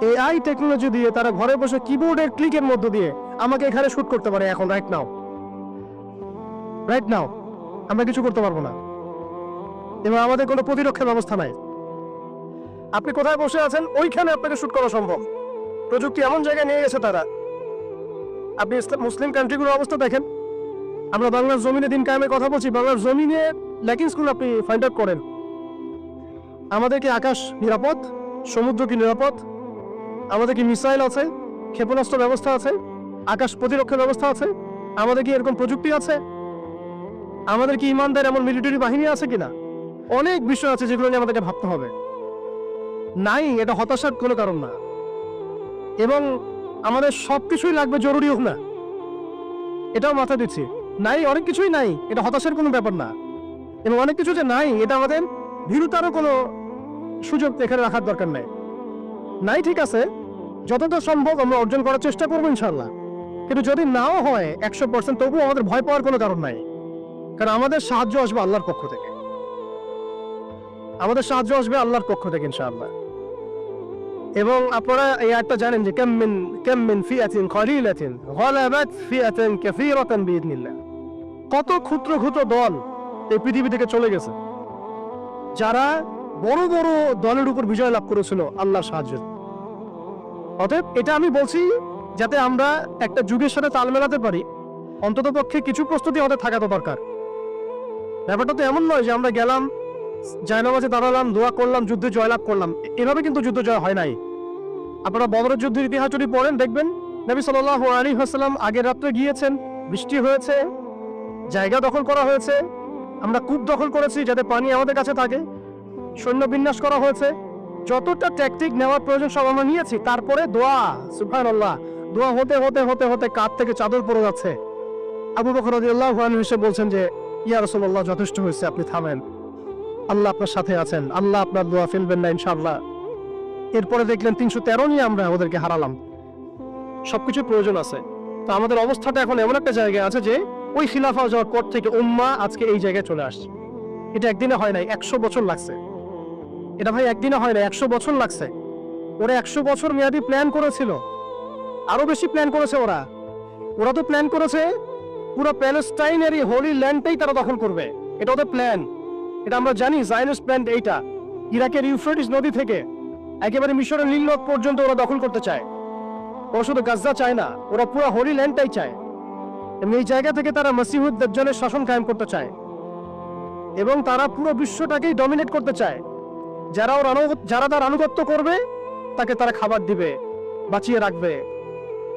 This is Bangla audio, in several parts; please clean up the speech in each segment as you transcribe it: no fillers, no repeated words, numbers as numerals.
এআই টেকনোলজি দিয়ে তারা ঘরে বসে কিবোর্ডের ক্লিকের মধ্য দিয়ে আমাকে এখানে শুট করতে পারে এখন রাইট নাও আমরা কিছু করতে পারবো না, এবং আমাদের কোনো প্রতিরক্ষা ব্যবস্থা নাই। আপনি কোথায় বসে আছেন ওইখানে আপনাকে শুট করা সম্ভব। প্রযুক্তি এমন জায়গায় নিয়ে গেছে তারা। আপনি মুসলিম কান্ট্রিগুলোর অবস্থা দেখেন। আমরা বাংলার জমিনে দিন কায়েমের কথা বলছি, বাংলার জমিনে ল্যাকিংসগুলো আপনি ফাইন্ড আউট করেন। আমাদের কি আকাশ নিরাপদ? সমুদ্র কি নিরাপদ? আমাদের কি মিসাইল আছে, ক্ষেপণাস্ত্র ব্যবস্থা আছে, আকাশ প্রতিরক্ষা ব্যবস্থা আছে? আমাদের কি এরকম প্রযুক্তি আছে? আমাদের কি ইমানদার এমন মিলিটারি বাহিনী আছে কিনা? অনেক বিষয় আছে যেগুলো নিয়ে আমাদেরকে ভাবতে হবে। নাই, এটা হতাশার কোনো কারণ না। এবং আমাদের সবকিছুই লাগবে, জরুরি হোক না, এটাও মাথা দিচ্ছি। নাই, অনেক কিছুই নাই, এটা হতাশার কোনো ব্যাপার না। এবং অনেক কিছু যে নাই, এটা আমাদের ভীরুতারও কোনো সুযোগ এখানে রাখার দরকার নেই। নাই, ঠিক আছে, যতটা সম্ভব আমরা অর্জন করার চেষ্টা করবো ইনশাল্লাহ। কিন্তু যদি নাও হয় 100%, তবুও আমাদের ভয় পাওয়ার কোনো কারণ নাই। কারণ আমাদের সাহায্য আসবে আল্লাহর পক্ষ থেকে, আল্লাহর পক্ষ থেকে ইনশাআল্লাহ। এবং আপনারা এই আয়াতটা জানেন যে কাম মিন ফিআতিন কলিলাতিন গালাবাত ফিআতান কাসীরাতান বিইذنিল্লাহ। কত ক্ষুদ্র ক্ষুদ্র দল এই পৃথিবী থেকে চলে গেছে, যারা বড় বড় দলের উপর বিজয় লাভ করেছিল আল্লাহর সাহায্যে। অতএব এটা আমি বলছি যাতে আমরা একটা যুগের সাথে তাল মেলাতে পারি, অন্ততপক্ষে কিছু প্রস্তুতি আমাদের থাকা তো দরকার। ব্যাপারটা তো এমন নয় যে আমরা গেলাম, জায়নামাজে দাঁড়ালাম, দোয়া করলাম, যুদ্ধে জয়লাভ করলাম। এভাবে কিন্তু যুদ্ধ জয় হয় নাই। আপনারা বদরের যুদ্ধের ইতিহাস যদি পড়েন দেখবেন, নবী সাল্লাল্লাহু আলাইহি ওয়াসাল্লাম আগের রাত্রে গিয়েছেন, বৃষ্টি হয়েছে, জায়গা দখল করা হয়েছে, আমরা কূপ দখল করেছি যাতে পানি আমাদের কাছে থাকে, সৈন্য বিন্যাস করা হয়েছে, যতটা ট্যাকটিক নেওয়ার প্রয়োজন সব আমরা নিয়েছি। তারপরে দোয়া, সুবহানাল্লাহ, দোয়া হতে হতে হতে হতে কাঁধ থেকে চাদর পড়ে যাচ্ছে। আবু বকর রাদিয়াল্লাহু আনহু এসে বলছেন যে ইয়া রাসূলুল্লাহ, যথেষ্ট হয়েছে, আপনি থামেন, আল্লাহ আপনার সাথে আছেন, আল্লাহ আপনার দোয়া ফেলবেন না ইনশাআল্লাহ। এরপরে দেখলেন 313 নিয়ে আমরা ওদেরকে হারালাম। সবকিছু প্রয়োজন আছে। তো আমাদের অবস্থাটা এখন এমন একটা জায়গায় আছে যে ওই খিলাফা যাওয়ার পর থেকে উম্মাহ আজকে এই জায়গায় চলে আসছে। এটা একদিনে হয় নাই, 100 বছর লাগছে। এটা ভাই একদিনে হয় না, 100 বছর লাগছে। ওরা 100 বছর মেয়াদি প্ল্যান করেছিল, আরো বেশি প্ল্যান করেছে। ওরা তো প্ল্যান করেছে পুরো প্যালেস্টাইনের এই হোলি ল্যান্ডটাই তারা দখল করবে। এটা ওদের প্ল্যান, এটা আমরা জানি। জায়নিস্ট প্ল্যান এইটা, ইরাকের ইউফ্রেটিস নদী থেকে একেবারে মিশরের নীল নদ পর্যন্ত ওরা দখল করতে চায়। ওরা শুধু গাজা চায় না, ওরা পুরো হোলি ল্যান্ডটাই চায়। এবং এই জায়গা থেকে তারা মাসিহুদ দাজ্জালের শাসন কায়েম করতে চায়, এবং তারা পুরো বিশ্বটাকেই ডমিনেট করতে চায়। যারা তার আনুগত্য করবে তাকে তারা খাবার দিবে, বাঁচিয়ে রাখবে,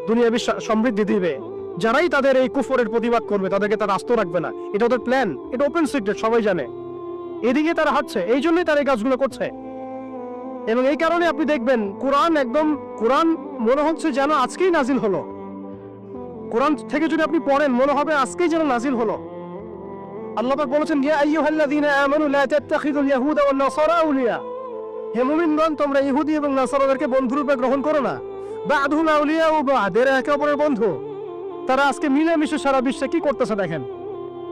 দুনিয়াবী সমৃদ্ধি দিবে। যারাই তাদের এই কুফরের প্রতিবাদ করবে তাদেরকে তারা আস্ত রাখবে না। এটা ওদের প্ল্যান, এটা ওপেন সিক্রেট, সবাই জানে। এদিকে তারা হাঁটছে, এই জন্যই তারা এই কাজগুলো করছে। এবং এই কারণে আপনি দেখবেন কোরআন মনে হচ্ছে যেন আজকেই নাজিল হলো। কোরআন থেকে যদি আপনি পড়েন মনে হবে আজকেই যেন নাজিল হলো। আল্লাহ পাক বলেছেন, ইয়া আইয়ুহাল্লাযীনা আমানু লা তাত্তাখিযুল ইয়াহুদা ওয়ান নাসারা আউলিয়া। হে মুমিনগণ, তোমরা ইহুদি এবং নাসারাদেরকে বন্ধুরূপে গ্রহণ করো না। বা'দুহুম আউলিয়াউ বা'দ, এরা একে অপরের বন্ধু। তারা আজকে মিলেমিশে সারা বিশ্বে কি করতেছে দেখেন।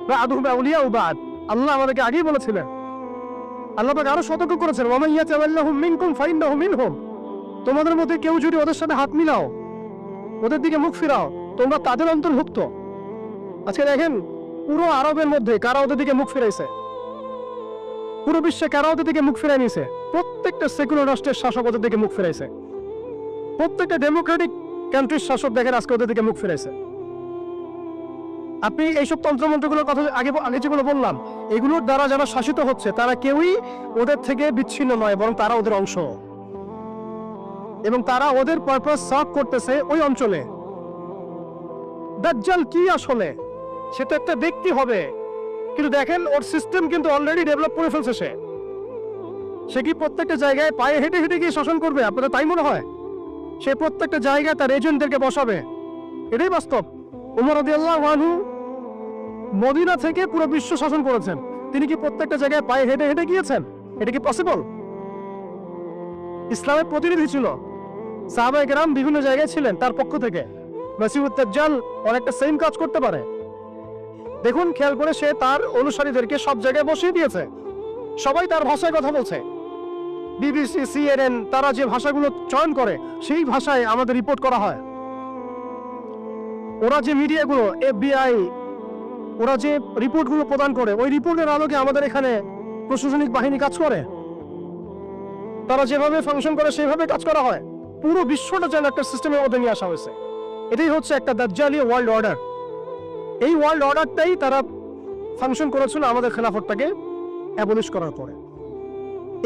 বা'দুহুম আউলিয়াউ বা'দ, আল্লাহ আমাদেরকে আগেই বলেছিলেন। আল্লাহ পাক আরো সতর্ক করেছেন, ওয়া মান ইয়াতাওয়াল্লাহুম মিনকুম ফাইন্নাহু মিনহুম। তোমাদের মধ্যে কেউ যদি ওদের সাথে হাত মিলাও, ওদের দিকে মুখ ফিরাও, তোমরা তাদের অন্তর্ভুক্ত। আজকে দেখেন পুরো আরবের মধ্যে কারা ওদের দিকে মুখ ফিরাইছে, পুরো বিশ্বে কারা ওদের দিকে মুখ ফিরাই নিয়েছে। প্রত্যেকটা সেকুলার রাষ্ট্রের শাসক ওদের দিকে মুখ ফিরাইছে। প্রত্যেকটা ডেমোক্রেটিক কান্ট্রির শাসক দেখেন আজকে ওদের দিকে মুখ ফিরাইছে। আপনি এইসব তন্ত্রমন্ত্রগুলোর কথা আগে যেগুলো বললাম, এগুলোর দ্বারা যারা শাসিত হচ্ছে তারা কেউই ওদের থেকে বিচ্ছিন্ন নয়, বরং তারা ওদের অংশ, এবং তারা ওদের পারপাস সার্ভ করতেছে ওই অঞ্চলে। দাজ্জাল কি আসলে? সে তো একটা ব্যক্তি হবে, কিন্তু দেখেন ওর সিস্টেম কিন্তু অলরেডি ডেভেলপ করে ফেলছে। সে কি প্রত্যেকটা জায়গায় পায়ে হেঁটে হেঁটে গিয়ে শাসন করবে? আপনাদের তাই মনে হয়? সে প্রত্যেকটা জায়গায় তার এজেন্টদেরকে বসাবে, এটাই বাস্তব। ওমর রাদিয়াল্লাহু আনহু মদিনা থেকে পুরো বিশ্ব শাসন করেছেন। তিনি কি প্রত্যেকটা জায়গায় পায়ে হেঁটে হেঁটে গিয়েছেন? এটা কি পসিবল? ইসলামের প্রতিনিধি ছিল, সাহাবায়ে কেরাম বিভিন্ন জায়গায় ছিলেন তার পক্ষ থেকে। মাসিহুদ দাজ্জাল অনেকটা সেম কাজ করতে পারে। দেখুন, খেয়াল করে, সে তার অনুসারীদেরকে সব জায়গায় বসিয়ে দিয়েছে, সবাই তার ভাষায় কথা বলছে। বিবিসি, CNN তারা যে ভাষাগুলো চয়ন করে সেই ভাষায় আমাদের রিপোর্ট করা হয়। ওরা যে মিডিয়াগুলো, FBI, ওরা যে রিপোর্টগুলো প্রদান করে ওই রিপোর্টের আলোকে আমাদের এখানে প্রশাসনিক বাহিনী কাজ করে। তারা যেভাবে ফাংশন করে সেভাবে কাজ করা হয়। পুরো বিশ্বটা যেন একটা সিস্টেমের মধ্যে নিয়ে আসা হয়েছে। এটাই হচ্ছে একটা দাজ্জালীয় ওয়ার্ল্ড অর্ডার। এই ওয়ার্ল্ড অর্ডারটাই তারা ফাংশন করেছিল আমাদের খেলাফতটাকে অ্যাবলিশ করার পরে।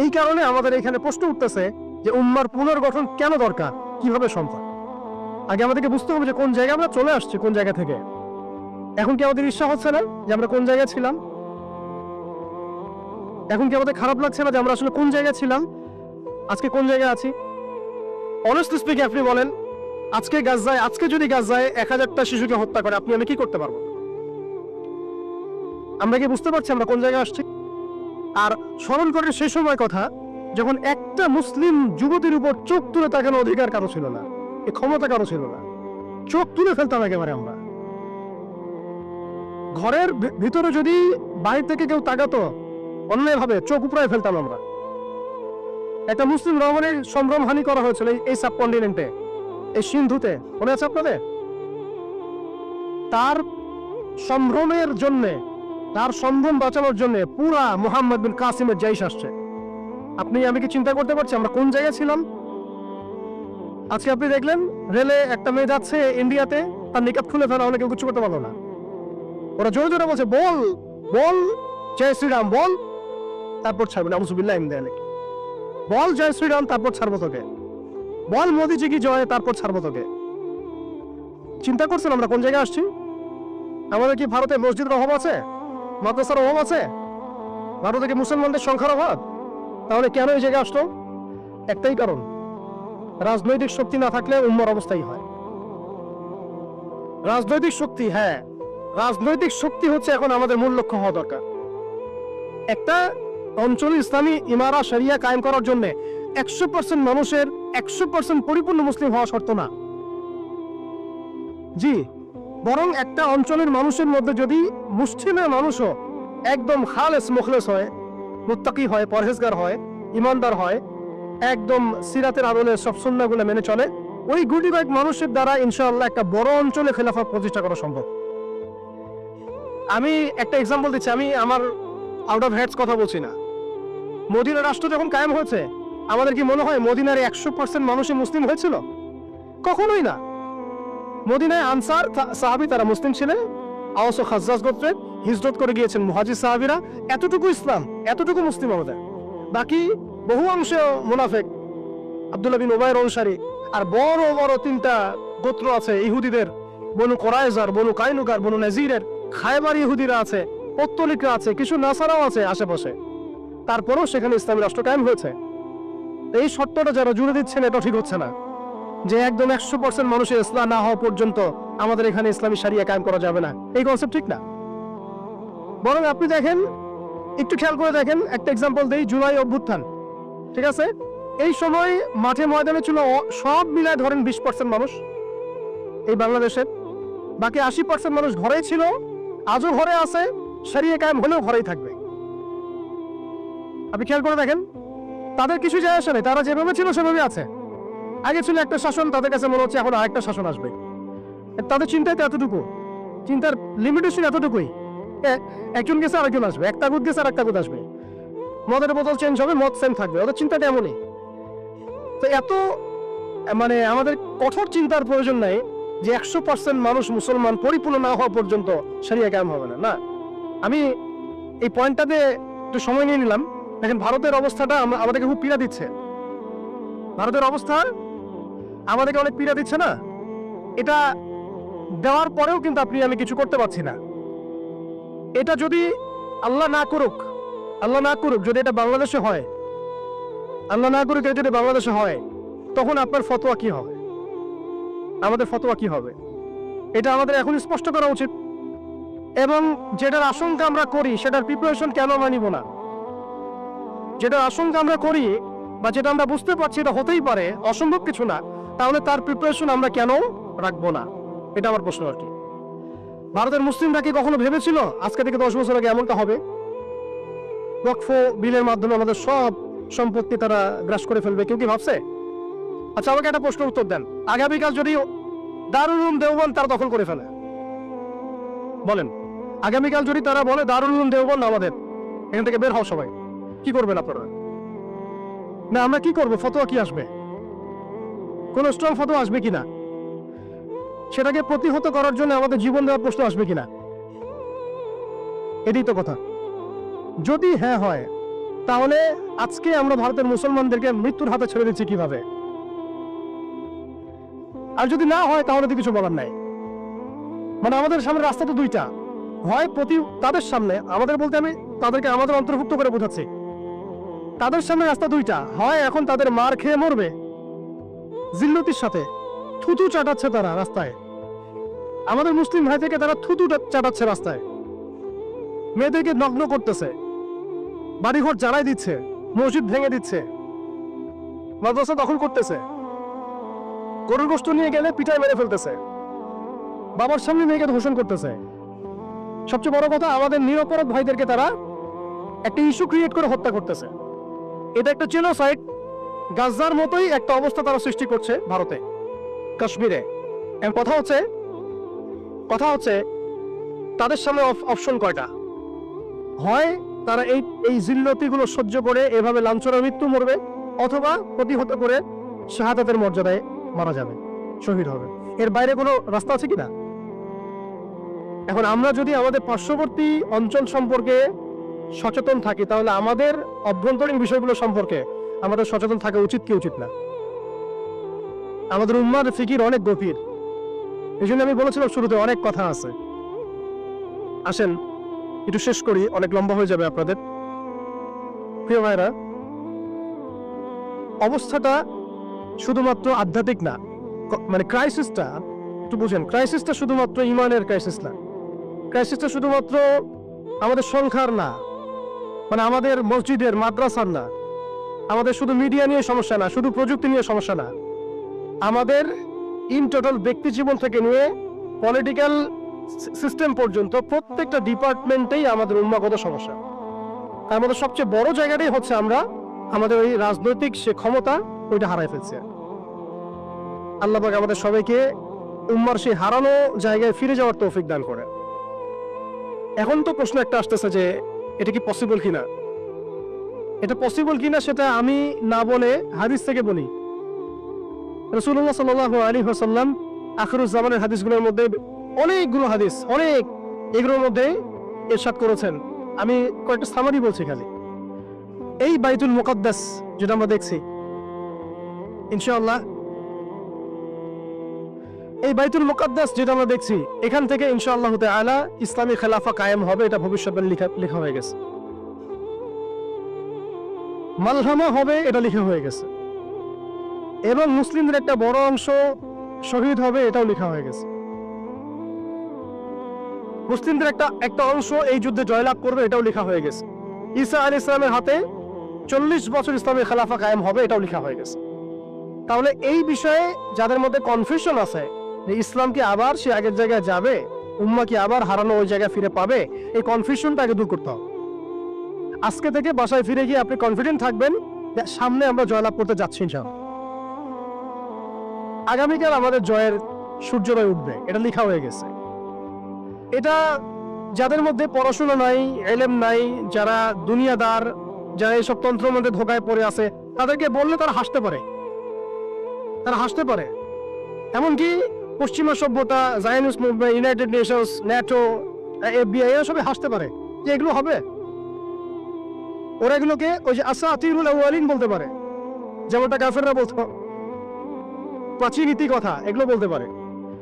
এই কারণে আমাদের এখানে প্রশ্ন উঠতেছে যে উম্মার পুনর্গঠন কেন দরকার, কিভাবে সম্ভব। আগে আমাদেরকে বুঝতে হবে যে কোন জায়গায় আমরা চলে আসছি, কোন জায়গা থেকে। এখন কি আমাদের ঈর্ষা হচ্ছে না যে আমরা কোন জায়গায় ছিলাম? এখন কি আমাদের খারাপ লাগছে না যে আমরা আসলে কোন জায়গায় ছিলাম, আজকে কোন জায়গায় আছি? অনেস্টলি স্পিকিং আপনি বলেন, আজকে যদি গাজায় 1000টা শিশুকে হত্যা করে আপনি আমি কি করতে পারবো? আমরা কি বুঝতে পারছি আমরা কোন জায়গায় আসছি? আর স্মরণ করেন সেই সময় কথা যখন একটা মুসলিম যুবতীর উপর চোখ তুলে তাকানোর অধিকার কারো ছিল না, এই ক্ষমতা কারো ছিল না। চোখ তুলে ফেলতাম একেবারে আমরা। ঘরের ভিতরে যদি বাইরে থেকে কেউ তাকাতো অন্যায়ভাবে চোখ উপড়ায় ফেলতাম আমরা। একটা মুসলিম রমণীর সম্ভ্রমহানি করা হয়েছিল এই সাবকন্টিনেন্টে, এই সিন্ধুতে, মনে আছে আপনাদের? তার সম্ভ্রমের জন্য, তার সম্ভ্রম বাঁচানোর জন্য পুরা মুহাম্মদ বিন কাসিমের জাইশ আসছে। আপনি আমি কি চিন্তা করতে পারছি আমরা কোন জায়গায় ছিলাম? আজকে আপনি দেখলেন রেলে একটা মেয়ে যাচ্ছে ইন্ডিয়াতে, তার নিকাব খুলে ফেলা হলে কেউ কিছু করতে পারলো না। ওরা জোরে জোরে বলছে বল বল জয় শ্রীরাম বল, তারপর ছাড়বে না, আউযুবিল্লাহি মিন যালিক। বল জয় শ্রীরাম, তারপর ছাড়বো তোকে। বল মোদিজি কি জয়, তারপর ছাড়বো তোকে। চিন্তা করছেন আমরা কোন জায়গায় আসছি? আমাদের কি ভারতে মসজিদের অভাব আছে, মাদ্রাসার অভাব আছে? ভারতে কি মুসলমানদের সংখ্যার অভাব? তাহলে কেন এই জায়গায় আসলো? একটাই কারণ, রাজনৈতিক শক্তি না থাকলে উম্মার অবস্থাই হয়। রাজনৈতিক শক্তি, হ্যাঁ রাজনৈতিক শক্তি হচ্ছে এখন আমাদের মূল লক্ষ্য হওয়া দরকার। একটা অঞ্চলে ইসলামী ইমারা শরিয়া কায়েম করার জন্য 100% মানুষের 100% পরিপূর্ণ মুসলিম হওয়া শর্ত না। জি, বরং একটা অঞ্চলের মানুষের মধ্যে যদি মুসলিমের মানুষও একদম খালেস মুখলেস হয়, মুত্তাকি হয়, পরহেজগার হয়, ইমানদার হয়, একদম সিরাতের আদলে সব সুন্নাহগুলো মেনে চলে, ওই গুটি কয়েক মানুষের দ্বারা ইনশাআল্লাহ একটা বড় অঞ্চলে খেলাফত প্রতিষ্ঠা করা সম্ভব। আমি একটা এক্সাম্পল দিচ্ছি, আমি আমার আউট অফ হেডস কথা বলছি না। মদিনা রাষ্ট্র যখন কায়েম হয়েছে আমাদের কি মনে হয় মদিনার 100% মানুষই মুসলিম হয়েছিল? কখনোই না। মদিনায় আনসার সাহাবী তারা মুসলিম ছিলেন, আওস ও খাজ্জাজ গোত্রের, হিজরত করে গিয়েছেন মুহাজির সাহাবীরা, এতটুকু ইসলাম, এতটুকু মুসলিম আমাদের। বাকি বহু অংশে মুনাফিক, আব্দুল্লাহ বিন উবাইর অনুসারী, আর বড় বড় 3টা গোত্র আছে ইহুদিদের, বনু কোরাইজার, বনু কাইনুকার, বনু নাজিরের, খায়বার ইহুদিরা আছে, পত্তলিকরা আছে, কিছু নাসারাও আছে আশেপাশে। তারপরেও সেখানে ইসলামী রাষ্ট্র কায়েম হয়েছে। এই শর্তটা যারা জুড়ে দিচ্ছেন এটা ঠিক হচ্ছে না, যে একদম 100% মানুষের ইসলাম না হওয়া পর্যন্ত আমাদের এখানে ইসলামী শরিয়া কায়েম করা যাবে না, এই কনসেপ্ট ঠিক না। বরং আপনি দেখেন, একটু খেয়াল করে দেখেন, একটা এক্সাম্পল দেই, জুলাই অভ্যুত্থান, ঠিক আছে? এই সময় মাঠে ময়দানে ছিল সব মিলায় ধরেন 20% মানুষ এই বাংলাদেশের, বাকি 80% মানুষ ঘরেই ছিল, আজও ঘরে আছে, শরিয়া কায়েম হলেও ঘরেই থাকবে। আপনি খেয়াল করে দেখেন, তাদের কিছু যায় আসে নাই, তারা যেভাবে ছিল সেভাবে আছে। আগে ছিল একটা শাসন, তাদের কাছে মনে হচ্ছে এখন আরেকটা শাসন আসবে। তাদের চিন্তাতে এতটুকু, চিন্তার লিমিটেশন এতটুকুই। একজন গেছে আরেকজন আসবে, একটা গুদ গেছে আরেকটা গুদ আসবে, মদের বোতল চেঞ্জ হবে, মদ সেম থাকবে, ওদের চিন্তাটা এমনই। তো এত মানে আমাদের কঠোর চিন্তার প্রয়োজন নাই যে 100% মানুষ মুসলমান পরিপূর্ণ না হওয়া পর্যন্ত শরিয়া কায়েম হবে না। না, আমি এই পয়েন্টটাতে একটু সময় নিয়ে নিলাম। দেখেন ভারতের অবস্থাটা আমাদেরকে খুব পীড়া দিচ্ছে। ভারতের অবস্থা আমাদেরকে অনেক পীড়া দিচ্ছে না? এটা দেওয়ার পরেও কিন্তু আপনি আমি কিছু করতে পারছি না। এটা যদি আল্লাহ না করুক যদি এটা বাংলাদেশে হয়, আল্লাহ না করুক এটা যদি বাংলাদেশে হয়, তখন আপনার ফতোয়া কি হবে, আমাদের ফতোয়া কি হবে, এটা আমাদের এখন স্পষ্ট করা উচিত। এবং যেটার আশঙ্কা আমরা করি সেটার প্রিপারেশন কেন আমরা নিব না? যেটার আশঙ্কা আমরা করি বা যেটা আমরা বুঝতে পারছি এটা হতেই পারে, অসম্ভব কিছু না, তাহলে তার প্রিপারেশন আমরা কেন রাখবো না? এটা আমার প্রশ্ন আর কি। ভারতের মুসলিমরা কি কখনো ভেবেছিল আজকে থেকে 10 বছর আগে এমনটা হবে? ওয়াকফ বিলের মাধ্যমে আমাদের সব সম্পত্তি তারা গ্রাস করে ফেলবে, কেউ কি ভাবছে? আচ্ছা আমাকে একটা প্রশ্ন উত্তর দেন, আগামীকাল যদি দারুল উলুম দেওবন্দ তারা দখল করে ফেলে, বলেন আগামীকাল যদি তারা বলে দারুল উলুম দেওবন্দ আমাদের, এখান থেকে বের হও সবাই, কি করবেন আপনারা? না আমরা কি করবো? ফতোয়া কি আসবে? কোন স্ট্রং ফতোয়া আসবে কিনা? সেটাকে প্রতিহত করার জন্য আমাদের জীবন দেওয়ার প্রশ্ন আসবে কিনা? এটাই তো কথা। যদি হ্যাঁ হয়, তাহলে আজকে আমরা ভারতের মুসলমানদেরকে মৃত্যুর হাতে ছেড়ে দিচ্ছি কিভাবে? আর যদি না হয় তাহলে তো কিছু বলার নাই। মানে আমাদের সামনে রাস্তা তো দুইটা, হয় তাদের সামনে, আমাদের বলতে আমি তাদেরকে আমাদের অন্তর্ভুক্ত করে বোঝাচ্ছি, তাদের সামনে রাস্তা দুইটা, হয় এখন তাদের মার খেয়ে মরবে জিল্লতির সাথে, থুতু চাটাচ্ছে তারা রাস্তায়, আমাদের মুসলিম ভাই থেকে তারা থুতু চাটাচ্ছে রাস্তায়, মেয়েদেরকে নগ্ন করতেছে, বাড়িঘর জ্বালাই দিচ্ছে, মসজিদ ভেঙে দিচ্ছে, মাদ্রাসা দখল করতেছে, গরুর গোশত নিয়ে গেলে পিটায় মেরে ফেলতেছে, বাবার সামনে মেয়েকে ধর্ষণ করতেছে। সবচেয়ে বড় কথা, আমাদের নিরপরাধ ভাইদেরকে তারা একটা ইস্যু ক্রিয়েট করে হত্যা করতেছে। এটা একটা জেনোসাইড, গাজার মতোই একটা অবস্থা তারা সৃষ্টি করছে ভারতে, কাশ্মীরে। কথা হচ্ছে তাদের সামনে অপশন কয়টা, হয় তারা এই জিল্লতিগুলো সহ্য করে এভাবে লাঞ্ছনা মৃত্যু মরবে, অথবা প্রতিহত করে শাহাদাতের মর্যাদায় মারা যাবে, শহীদ হবে। এর বাইরে কোনো রাস্তা আছে কিনা? এখন আমরা যদি আমাদের পার্শ্ববর্তী অঞ্চল সম্পর্কে সচেতন থাকি, তাহলে আমাদের অভ্যন্তরীণ বিষয়গুলো সম্পর্কে আমাদের সচেতন থাকা উচিত কি উচিত না? আমাদের উম্মার ফিকির অনেক গভীর, এই জন্য আমি বলেছিলাম শুরুতে অনেক কথা আছে। আসেন একটু শেষ করি, অনেক লম্বা হয়ে যাবে আপনাদের। প্রিয় ভাইরা, অবস্থাটা শুধুমাত্র আধ্যাত্মিক না, মানে ক্রাইসিসটা একটু বুঝেন, ক্রাইসিসটা শুধুমাত্র ইমানের ক্রাইসিস না, ক্রাইসিসটা শুধুমাত্র আমাদের সংখ্যার না, মানে আমাদের মসজিদের মাদ্রাসার না, আমাদের শুধু মিডিয়া নিয়ে সমস্যা না, শুধু প্রযুক্তি নিয়ে সমস্যা না, আমাদের ইন টোটাল ব্যক্তি জীবন থেকে নিয়ে পলিটিক্যাল সিস্টেম পর্যন্ত প্রত্যেকটা ডিপার্টমেন্টেই আমাদের উন্মাগত সমস্যা। তার মধ্যে সবচেয়ে বড় জায়গাটাই হচ্ছে আমরা আমাদের ওই রাজনৈতিক সে ক্ষমতা ওইটা হারাই ফেলছি। আল্লাহ পাক আমাদের সবাইকে উম্মার সেই হারানো জায়গায় ফিরে যাওয়ার তৌফিক দান করে। এখন তো প্রশ্ন একটা আসতেছে যে এটা কি পসিবল কিনা, এটা পসিবল কিনা সেটা আমি না বলে হাদিস থেকে বলি। রাসূলুল্লাহ সাল্লাল্লাহু আলাইহি ওয়াসাল্লাম আখিরুজ জামানের হাদিসগুলোর মধ্যে অনেকগুলো হাদিস, এগুলোর মধ্যে ইরশাদ করেছেন। আমি কয়েকটা সামারি বলছি খালি। এই বাইতুল মুকাদ্দাস যেটা আমরা দেখছি, ইনশাআল্লাহ এই বাইতুল মুকাদ্দাস যেটা আমরা দেখছি, এখান থেকে ইনশাআল্লাহ তাআলা ইসলামী খেলাফা কায়েম হবে, এটা ভবিষ্যতে লেখা হয়ে গেছে। মালহামা হবে, এটা লেখা হয়ে গেছে, এবং মুসলিমদের একটা বড় অংশ শহীদ হবে, এটাও লেখা হয়ে গেছে। মুসলিমদের একটা অংশ এই যুদ্ধে জয়লাভ করবে, এটাও লেখা হয়ে গেছে। ঈসা আলাইহিস সালামের হাতে 40 বছর ইসলামের খেলাফা কায়েম হবে, এটাও লেখা হয়ে গেছে। তাহলে এই বিষয়ে যাদের মধ্যে কনফিউশন আছে যে ইসলাম কি আবার সে আগের জায়গায় যাবে, উম্মাহ কি আবার হারানো ওই জায়গায় ফিরে পাবে, এই কনফিউশনটা আগে দূর করতে হবে। আজকে থেকে বাসায় ফিরে গিয়ে আপনি কনফিডেন্ট থাকবেন যে সামনে আমরা জয়লাভ করতে যাচ্ছি ইনশাআল্লাহ। আগামীকাল আমাদের জয়ের সূর্যোদয় উঠবে, এটা লেখা হয়ে গেছে। এটা যাদের মধ্যে পড়াশোনা নাই, ইলম নাই, যারা দুনিয়াদার, যারা এইসব তন্ত্রের মধ্যে ধোকায় পড়ে আছে, তাদেরকে বললে তারা হাসতে পারে। এমনকি পশ্চিমা সভ্যতা, Zionist movement, United Nations, NATO, FBI, এরা সবাই হাসতে পারে যে এগুলো হবে। ওরা এগুলোকে ওই যে আসাতিরুল আউয়ালিন বলতে পারে, যেমনটা কাফেররা বলতো, প্রাচীন ইতিকথা, এগুলো বলতে পারে।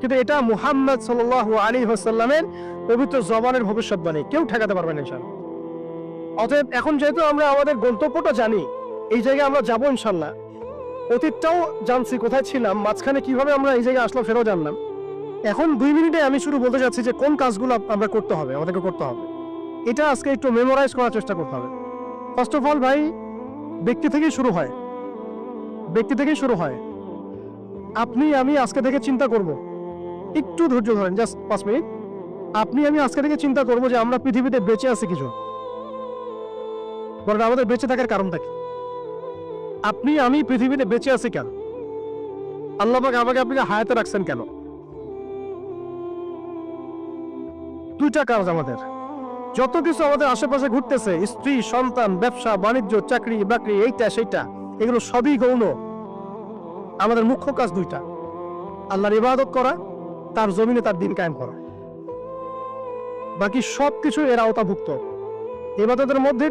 কিন্তু এটা মুহাম্মদ সাল্লাল্লাহু আলাইহি ওয়াসাল্লামের পবিত্র জবানের ভবিষ্যৎবাণী, কেউ ঠেকাতে পারবে না ইনশাআল্লাহ। অতএব এখন যেহেতু আমরা আমাদের গন্তব্যটা জানি, এই জায়গায় আমরা যাবো ইনশাআল্লাহ, অতীতটাও জানছি কোথায় ছিলাম, মাঝখানে কিভাবে আমরা এই জায়গায় আসলাম সেটাও জানলাম। এখন 2 মিনিটে আমি শুরু বলতে চাচ্ছি যে কোন কাজগুলো আমাদেরকে করতে হবে। এটা আজকে একটু মেমোরাইজ করার চেষ্টা করতে হবে। ফার্স্ট অফ অল ভাই, ব্যক্তি থেকেই শুরু হয়। আপনি আমি আজকে থেকে চিন্তা করব, একটু ধৈর্য ধরেন, জাস্ট 5 মিনিট। আপনি আমি আজকে থেকে চিন্তা করব যে আমরা পৃথিবীতে বেঁচে আছি কিছু, বরং আমাদের বেঁচে থাকার কারণটা কি। আপনি আমি পৃথিবীতে বেঁচে আছি কেন? আল্লাহ পাক আমাকে আপনাকে হায়াতে রাখছেন কেন? দুইটা কাজ আমাদের। যত কিছু আমাদের আশেপাশে ঘুরতেছে, স্ত্রী, সন্তান, ব্যবসা বাণিজ্য, চাকরি বাকরি, এইটা সেইটা, এগুলো সবই গৌণ। আমাদের মুখ্য কাজ দুইটা: আল্লাহর ইবাদত করা, তার জমিনে তার দিন কায়েম করা। বাকি সবকিছু এর আওতাভুক্ত। ইবাদতের মধ্যে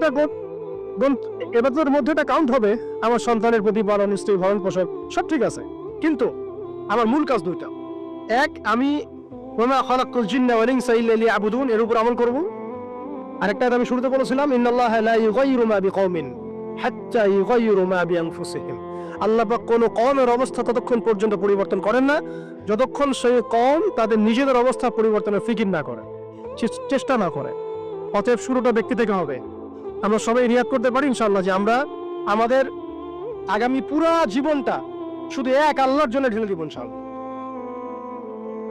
এটা কাউন্ট হবে। আমার সন্তানের প্রতিপালন, স্ত্রী ভরণ পোষণ সব ঠিক আছে, কিন্তু আমার মূল কাজ দুইটা। এক, আমি ওয়া খালাকুল জিন্না ওয়াল ইনসা ইল্লা লিয়াবুদুন, এর উপর আমল করব। আরেকটা আমি শুরুতে বলেছিলাম, ইন্নাল্লাহা লা ইউগাইয়িরু মা বিকওমিন হাত্তা ইউগাইয়িরু মা বিআনফুসিহিম। আল্লাহ পাক কোন কওমের অবস্থা ততক্ষণ পর্যন্ত পরিবর্তন করেন না যতক্ষণ সেই কওম তাদের নিজেদের অবস্থা পরিবর্তনের ফিকির না করে, চেষ্টা না করে। অতএব শুরুটা ব্যক্তি থেকে হবে। আমরা সবাই নিয়াত করতে পারি ইনশাআল্লাহ যে আমরা আমাদের আগামী পুরা জীবনটা শুধু এক আল্লাহর জন্য ঢেলে দিব ইনশাআল্লাহ।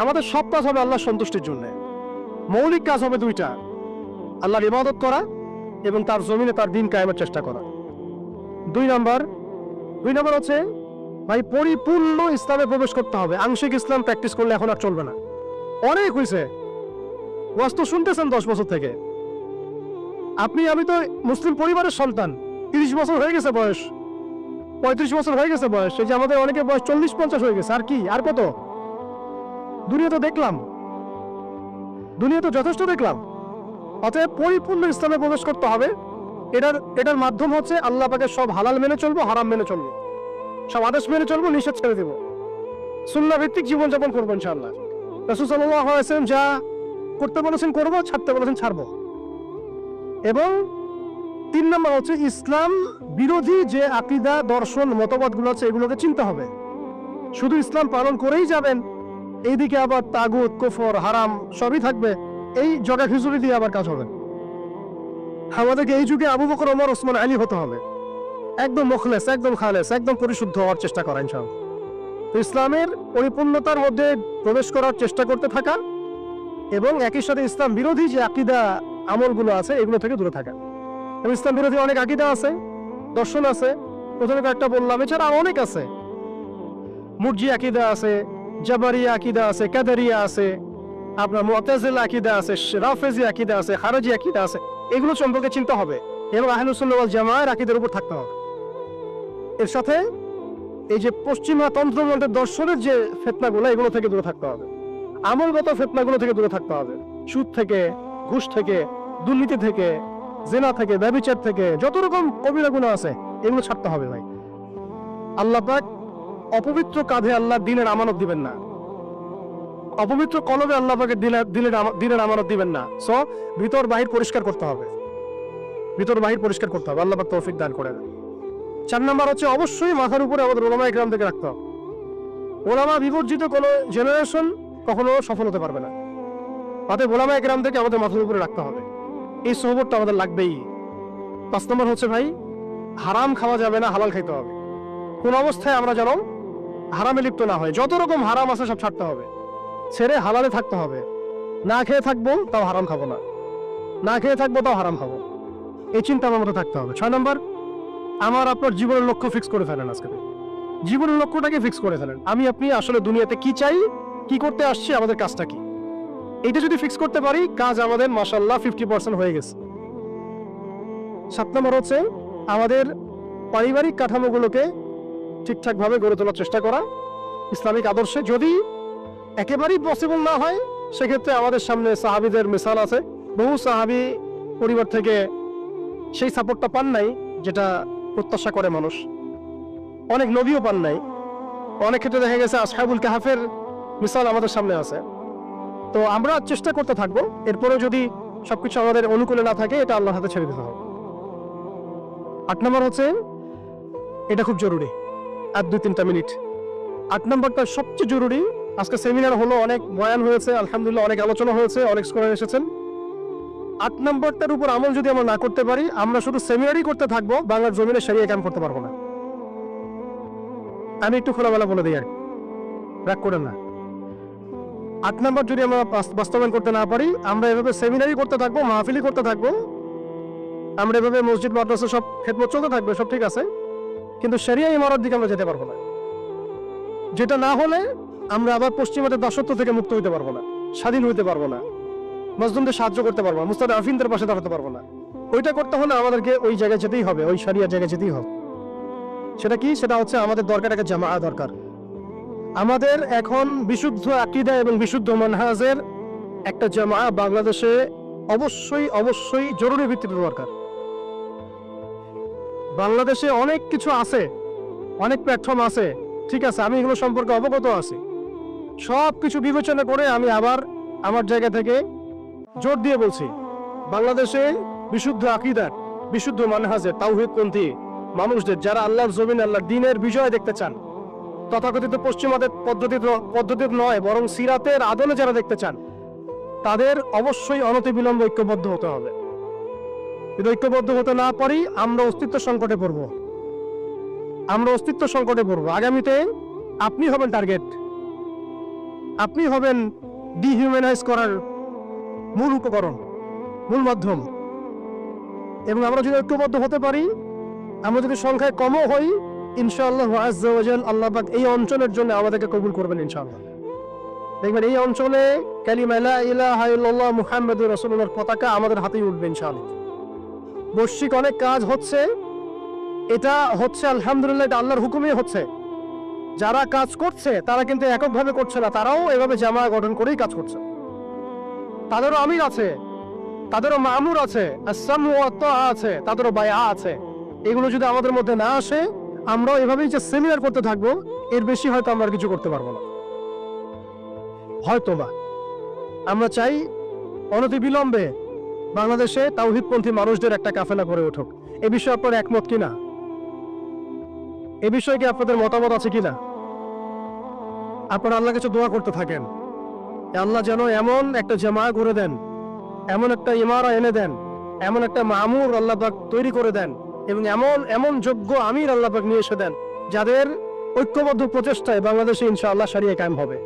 আমাদের সব কাজ হবে আল্লাহর সন্তুষ্টির জন্য। মৌলিক কাজ হবে দুইটা: আল্লাহর ইবাদত করা এবং তার জমিনে তার দিন কায়েমের চেষ্টা করা। দুই নাম্বার হচ্ছে ভাই, পরিপূর্ণ ইসলামে প্রবেশ করতে হবে। আংশিক ইসলাম প্র্যাকটিস করলে এখন আর চলবে না। অনেক হয়েছে, ওয়াজ তো শুনতেছেন 10 বছর থেকে। আমি তো মুসলিম পরিবারের সন্তান। 30 বছর হয়ে গেছে বয়স, 35 বছর হয়ে গেছে বয়স। এই যে আমাদের অনেকে বয়স 40-50 হয়ে গেছে। আর কি, আর কত? দুনিয়া তো দেখলাম, দুনিয়া তো যথেষ্ট দেখলাম। অতএব পরিপূর্ণ ইসলামে প্রবেশ করতে হবে। এটার মাধ্যম হচ্ছে আল্লাহ পাকের সব হালাল মেনে চলবো, হারাম মেনে চলবো, সব আদেশ মেনে চলবো, নিষেধ ছেড়ে দেবো, সুন্নাহ ভিত্তিক জীবনযাপন করবো ইনশাআল্লাহ। রাসূল সাল্লাল্লাহু আলাইহি ওয়াসাল্লাম যা করতে বলেছেন করবো, ছাড়তে বলেছেন ছাড়বো। এবং 3 নম্বর হচ্ছে ইসলাম বিরোধী যে আকীদা, দর্শন, মতবাদগুলো আছে এগুলোকে চিনতে হবে। শুধু ইসলাম পালন করেই যাবেন, এইদিকে আবার তাগুত, কুফর, হারাম সবই থাকবে, এই জগা খিচুড়ি দিয়ে আবার কাজ হবে। আমাদেরকে এই যুগে আবু বকর, ওমর, ওসমান, আলী হতে হবে। একদম মুখলেস, একদম খালেস, একদম পরিশুদ্ধ হওয়ার চেষ্টা করা ইনশাআল্লাহ। তো ইসলামের পরিপূর্ণতার মধ্যে প্রবেশ করার চেষ্টা করতে থাকা এবং একই সাথে ইসলাম বিরোধী যে আকীদা, আমলগুলো আছে এগুলো থেকে দূরে থাকা। এবং ইসলাম বিরোধী অনেক আকীদা আছে, দর্শন আছে, প্রথমে কয়েকটা বললাম, এছাড়া আরো অনেক আছে। মুরজি আকীদা আছে, জাবারিয়া আকীদা আছে, কাদারিয়া আছে, আপনার মুতাজিলা আকীদা আছে, রাফেজি আকীদা আছে, খারজি আকীদা আছে। এগুলো সম্পর্কে চিন্তা হবে এবং আহলুস সুন্নাহ ওয়াল জামাআর আকীদার উপর থাকতে হবে। এর সাথে এই যে পশ্চিমা তন্ত্রমন্ত্রের দর্শনের যে ফিতনাগুলো, এগুলো থেকে দূরে থাকতে হবে। আমলগত ফিতনাগুলো থেকে দূরে থাকতে হবে। সুদ থেকে, ঘুষ থেকে, দুর্নীতি থেকে, জিনা থেকে, ব্যভিচার থেকে, যত রকম কবিরা গুনাহ আছে এগুলো ছাড়তে হবে ভাই। আল্লাহ পাক অপবিত্র কাঁধে আল্লাহ দিনের আমানত দিবেন না, অপবিত্র কলবে আল্লাহ পাকের দিনের আমানত দিবেন না। সো ভিতর বাহির পরিষ্কার করতে হবে, ভিতর বাহির পরিষ্কার করতে হবে। আল্লাহ পাক তৌফিক দান করেন। 4 নম্বর হচ্ছে অবশ্যই মাথার উপরে আমাদের ওলামা ইকরাম থেকে রাখতে হবে। ওলামা বিবর্জিত কোনো জেনারেশন কখনো সফল হতে পারবে না। অতএব ওলামা ইকরাম থেকে আমাদের মাথার উপরে রাখতে হবে। এই সোহবতটা আমাদের লাগবেই। 5 নম্বর হচ্ছে ভাই, হারাম খাওয়া যাবে না, হালাল খাইতে হবে। কোন অবস্থায় আমরা যেন হারামে লিপ্ত না হয়। যত রকম হারাম আছে সব ছাড়তে হবে, ছেড়ে হালালে থাকতে হবে। না খেয়ে থাকবো তাও হারাম খাবো না, না খেয়ে থাকবো তাও হারাম খাবো, এই চিন্তা আমার মধ্যে থাকতে হবে। 6 নম্বর, আমার আপনার জীবনের লক্ষ্য ফিক্স করে ফেলেন। আজকে জীবনের লক্ষ্যটাকে ফিক্স করে ফেলেন। আপনি আসলে দুনিয়াতে কি চাই, কি করতে আসছি, আমাদের কাজটা কি, এইটা যদি ফিক্স করতে পারি, কাজ আমাদের মাশাআল্লাহ 50% হয়ে গেছে। 7 নম্বর হচ্ছে আমাদের পারিবারিক কাঠামোগুলোকে ঠিকঠাক ভাবে গড়ে তোলার চেষ্টা করা ইসলামিক আদর্শে। যদি একেবারেই পসিবল না হয়, সেক্ষেত্রে আমাদের সামনে সাহাবীদের মিসাল আছে। বহু সাহাবী পরিবার থেকে সেই সাপোর্টটা পান নাই যেটা প্রত্যাশা করে মানুষ। অনেক নবীও পান নাই। অনেক ক্ষেত্রে দেখা গেছে আসহাবুল কাহাফের মিসাল আমাদের সামনে আছে। তো আমরা চেষ্টা করতে থাকবো। এরপরে যদি সবকিছু আমাদের অনুকূলে না থাকে, এটা আল্লাহর হাতে ছেড়ে দিতে হবে। 8 নম্বর হচ্ছে, এটা খুব জরুরি, আর 2-3টা মিনিট। 8 নম্বরটা সবচেয়ে জরুরি। আজকে সেমিনার হলো, অনেক বয়ান হয়েছে, আলহামদুলিল্লাহ অনেক আলোচনা হয়েছে, অনেক স্কলার এসেছেন। 8 নম্বরটার উপর আমল যদি আমরা না করতে পারি, আমরা শুধু সেমিনারই করতে থাকবো, বাংলার জমিনে শরিয়া কায়েম করতে পারবো না। আমি একটু খোলামেলা বলে দিই, আর রাগ করেন না। 8 নম্বর যদি আমরা বাস্তবায়ন করতে না পারি, আমরা এভাবে সেমিনারই করতে থাকবো, মাহফিলই করতে থাকবো, আমরা এভাবে মসজিদ মাদ্রাসা সব খেদমত চলতে থাকবে, সব ঠিক আছে, কিন্তু শরিয়া ইমারত দিকে আমরা যেতে পারবো না। যেটা না হলে আমরা আবার পশ্চিমাদের দাসত্ব থেকে মুক্ত হইতে পারবো না, স্বাধীন হইতে পারবো না, মজলুমদের সাহায্য করতে পারবো না, মুস্তাদআফিনদের পাশে দাঁড়াতে পারবো না। ওইটা করতে হলে আমাদেরকে ওই জায়গায় যেতেই হবে, ওই শরিয়ার জায়গায় যেতেই হবে। সেটা কি? সেটা হচ্ছে আমাদের দরকার একটা জামাআত দরকার। আমাদের এখন বিশুদ্ধ আকীদা এবং বিশুদ্ধ মানহাজের একটা জামাআত বাংলাদেশে অবশ্যই অবশ্যই জরুরি ভিত্তিতে দরকার। বাংলাদেশে অনেক কিছু আছে, অনেক প্ল্যাটফর্ম আছে, ঠিক আছে, আমি এগুলো সম্পর্কে অবগত আছি। সব কিছু বিবেচনা করে আমি আবার আমার জায়গা থেকে জোর দিয়ে বলছি, বাংলাদেশে বিশুদ্ধ আকীদার, বিশুদ্ধ মানহাজের, তাওহীদপন্থী মানুষদের, যারা আল্লাহর জমিন, আল্লাহর দ্বীনের বিজয় দেখতে চান, তথাকথিত পশ্চিমাদের পদ্ধতির নয় বরং সিরাতের আদলে যারা দেখতে চান, তাদের অবশ্যই অনতিবিলম্বে ঐক্যবদ্ধ হতে হবে। যদি ঐক্যবদ্ধ হতে না পারি আমরা অস্তিত্ব সংকটে পড়ব, আমরা অস্তিত্ব সংকটে পড়ব। আগামীতে আপনি হবেন টার্গেট, আপনি হবেন ডিহিউম্যানাইজ করার মূল উপকরণ, মূল মাধ্যম। এবং আমরা যদি ঐক্যবদ্ধ হতে পারি, আমরা যদি সংখ্যায় কমও হই, ইনশাআল্লাহ আযজা ওয়া জাল আল্লাহ পাক এই অঞ্চলের জন্য আমাদেরকে কবুল করবেন ইনশাআল্লাহ। দেখবেন এই অঞ্চলে কালিমা লা ইলাহা ইল্লাল্লাহ মুহাম্মাদুর রাসূলুল্লাহর পতাকা আমাদের হাতেই উঠবে ইনশাআল্লাহ। বৈশ্বিক অনেক কাজ হচ্ছে, এটা হচ্ছে আলহামদুলিল্লাহ, এটা আল্লাহর হুকুমেই হচ্ছে। যারা কাজ করছে তারা কিন্তু এককভাবে করছে না, তারাও এভাবে জামায়াত গঠন করেই কাজ করছে। তাদেরও আমির আছে, তাদেরও মামুর আছে, আসসামু ওয়া তাআ আছে, তাদেরও বায়আ আছে। এগুলো যদি আমাদের মধ্যে না আসে, আমরাও এভাবেই যে সেমিনার করতে থাকবো, এর বেশি হয়তো আমরা কিছু করতে পারবো না। হয়তোবা আমরা চাই অনতিবিলম্বে বাংলাদেশে তাওহীদপন্থী মানুষদের একটা কাফেলা করে উঠুক। এ বিষয়ে আপনার একমত কিনা? এ বিষয়ে কি আপনাদের মতামত আছে কিনা? আপনারা আল্লাহর কাছে দোয়া করতে থাকেন, আল্লাহ যেন এমন একটা জামায়াত করে দেন, এমন একটা ইমারা এনে দেন, এমন একটা মামুর আল্লাহ পাক তৈরি করে দেন, এবং এমন এমন যোগ্য আমির আল্লাহ পাক নিয়ে এসে দেন, যাদের ঐক্যবদ্ধ প্রচেষ্টায় বাংলাদেশে ইনশাআল্লাহ শরিয়া কায়েম হবে।